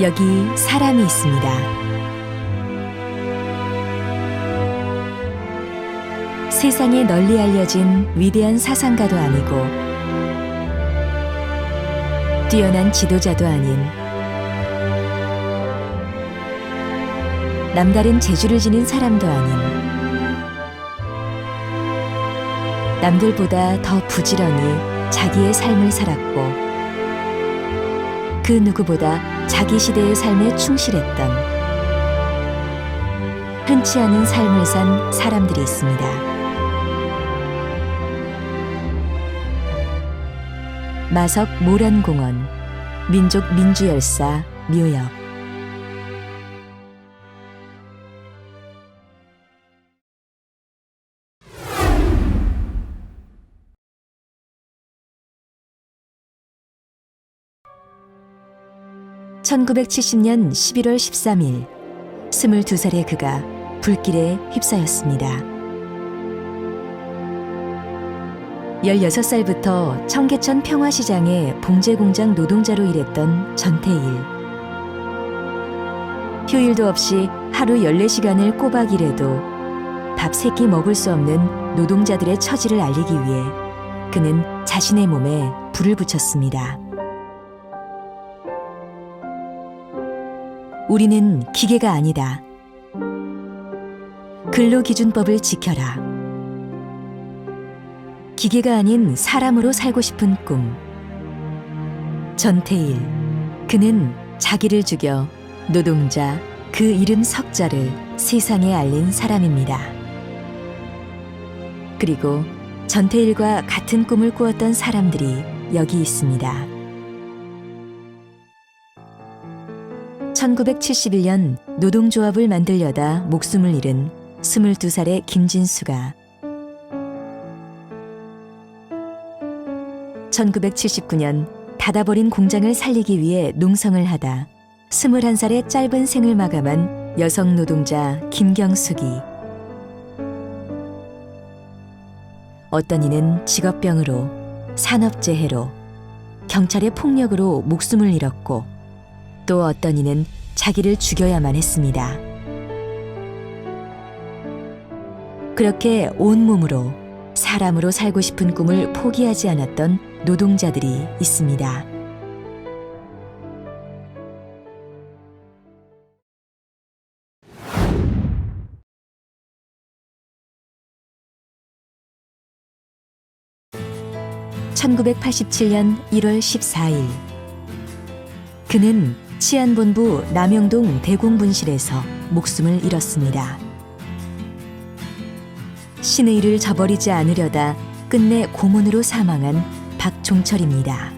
여기 사람이 있습니다. 세상에 널리 알려진 위대한 사상가도 아니고 뛰어난 지도자도 아닌 남다른 재주를 지닌 사람도 아닌 남들보다 더 부지런히 자기의 삶을 살았고 그 누구보다 자기 시대의 삶에 충실했던 흔치 않은 삶을 산 사람들이 있습니다. 마석 모란공원 민족 민주열사 묘역. (1970년 11월 13일) 22살의 그가 불길에 휩싸였습니다. 16살부터 청계천 평화시장의 봉제공장 노동자로 일했던 전태일. 휴일도 없이 하루 14시간을 꼬박 일해도 밥 3끼 먹을 수 없는 노동자들의 처지를 알리기 위해 그는 자신의 몸에 불을 붙였습니다. 우리는 기계가 아니다. 근로기준법을 지켜라. 기계가 아닌 사람으로 살고 싶은 꿈. 전태일. 그는 자기를 죽여 노동자, 그 이름 석자를 세상에 알린 사람입니다. 그리고 전태일과 같은 꿈을 꾸었던 사람들이 여기 있습니다. 1971년 노동조합을 만들려다 목숨을 잃은 22살의 김진수가 1979년 닫아버린 공장을 살리기 위해 농성을 하다 21살의 짧은 생을 마감한 여성 노동자 김경숙이 어떤 이는 직업병으로, 산업재해로, 경찰의 폭력으로 목숨을 잃었고 또 어떤 이는 자기를 죽여야만 했습니다. 그렇게 온몸으로 사람으로 살고 싶은 꿈을 포기하지 않았던 노동자들이 있습니다. (1987년 1월 14일) 그는 치안본부 남영동 대공분실에서 목숨을 잃었습니다. 신의 일을 저버리지 않으려다 끝내 고문으로 사망한 박종철입니다.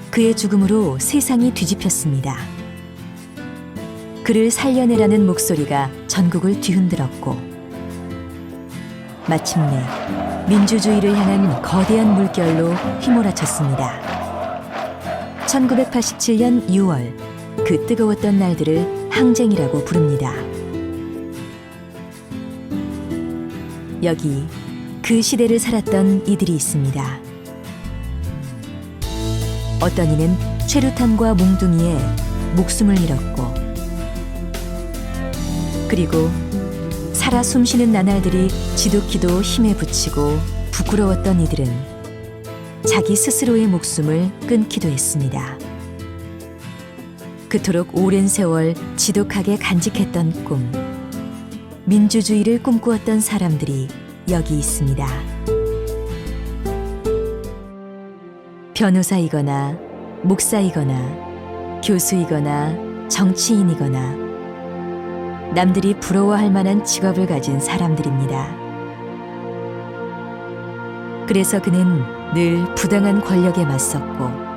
그의 죽음으로 세상이 뒤집혔습니다. 그를 살려내라는 목소리가 전국을 뒤흔들었고 마침내 민주주의를 향한 거대한 물결로 휘몰아쳤습니다. 1987년 6월 그 뜨거웠던 날들을 항쟁이라고 부릅니다. 여기 그 시대를 살았던 이들이 있습니다. 어떤 이는 최루탄과 몽둥이에 목숨을 잃었고 그리고 살아 숨쉬는 나날들이 지독히도 힘에 부치고 부끄러웠던 이들은 자기 스스로의 목숨을 끊기도 했습니다. 그토록 오랜 세월 지독하게 간직했던 꿈, 민주주의를 꿈꾸었던 사람들이 여기 있습니다. 변호사이거나 목사이거나 교수이거나 정치인이거나 남들이 부러워할 만한 직업을 가진 사람들입니다. 그래서 그는 늘 부당한 권력에 맞섰고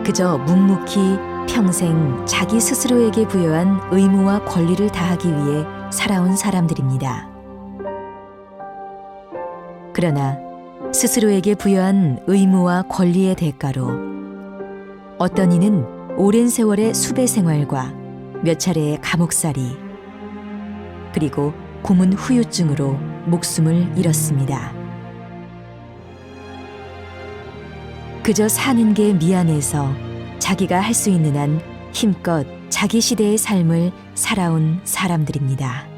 그저 묵묵히 평생 자기 스스로에게 부여한 의무와 권리를 다하기 위해 살아온 사람들입니다. 그러나 스스로에게 부여한 의무와 권리의 대가로 어떤 이는 오랜 세월의 수배 생활과 몇 차례의 감옥살이 그리고 고문 후유증으로 목숨을 잃었습니다. 그저 사는 게 미안해서 자기가 할 수 있는 한 힘껏 자기 시대의 삶을 살아온 사람들입니다.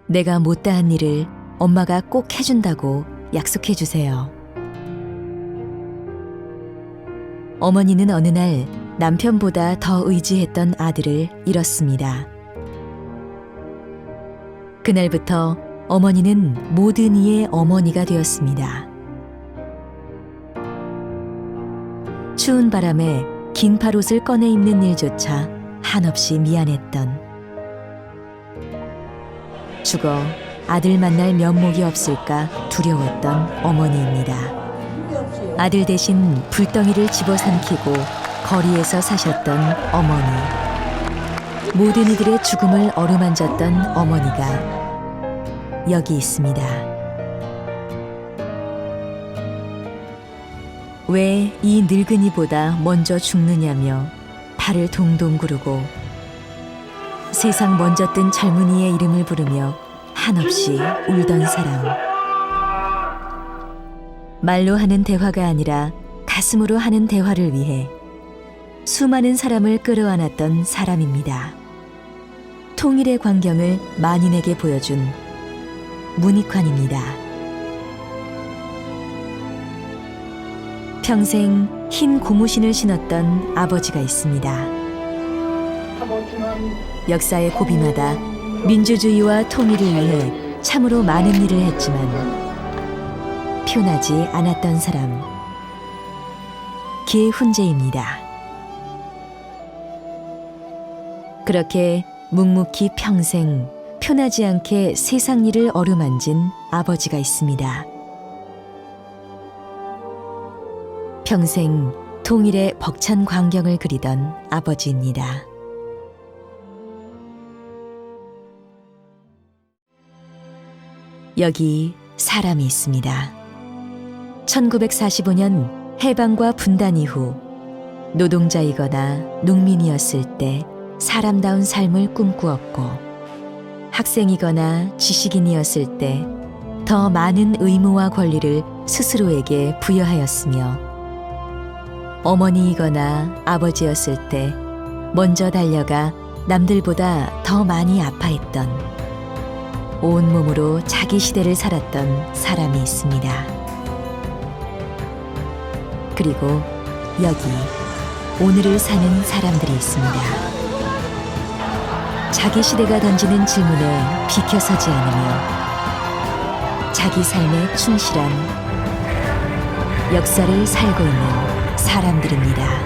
내가 못다한 일을 엄마가 꼭 해준다고 약속해 주세요. 어머니는 어느 날 남편보다 더 의지했던 아들을 잃었습니다. 그날부터 어머니는 모든 이의 어머니가 되었습니다. 추운 바람에 긴팔옷을 꺼내 입는 일조차 한없이 미안했던, 죽어 아들 만날 면목이 없을까 두려웠던 어머니입니다. 아들 대신 불덩이를 집어삼키고 거리에서 사셨던 어머니. 모든 이들의 죽음을 어루만졌던 어머니가 여기 있습니다. 왜 이 늙은이보다 먼저 죽느냐며 발을 동동 구르고 세상 먼저 뜬 젊은이의 이름을 부르며 한없이 울던 사람. 말로 하는 대화가 아니라 가슴으로 하는 대화를 위해 수많은 사람을 끌어안았던 사람입니다. 통일의 광경을 만인에게 보여준 문익환입니다. 평생 흰 고무신을 신었던 아버지가 있습니다. 역사의 고비마다 민주주의와 통일을 위해 참으로 많은 일을 했지만 표나지 않았던 사람, 기훈제입니다. 그렇게 묵묵히 평생 표나지 않게 세상 일을 어루만진 아버지가 있습니다. 평생 통일의 벅찬 광경을 그리던 아버지입니다. 여기 사람이 있습니다. 1945년 해방과 분단 이후 노동자이거나 농민이었을 때 사람다운 삶을 꿈꾸었고, 학생이거나 지식인이었을 때 더 많은 의무와 권리를 스스로에게 부여하였으며, 어머니이거나 아버지였을 때 먼저 달려가 남들보다 더 많이 아파했던, 온몸으로 자기 시대를 살았던 사람이 있습니다. 그리고 여기 오늘을 사는 사람들이 있습니다. 자기 시대가 던지는 질문에 비켜서지 않으며 자기 삶에 충실한 역사를 살고 있는 사람들입니다.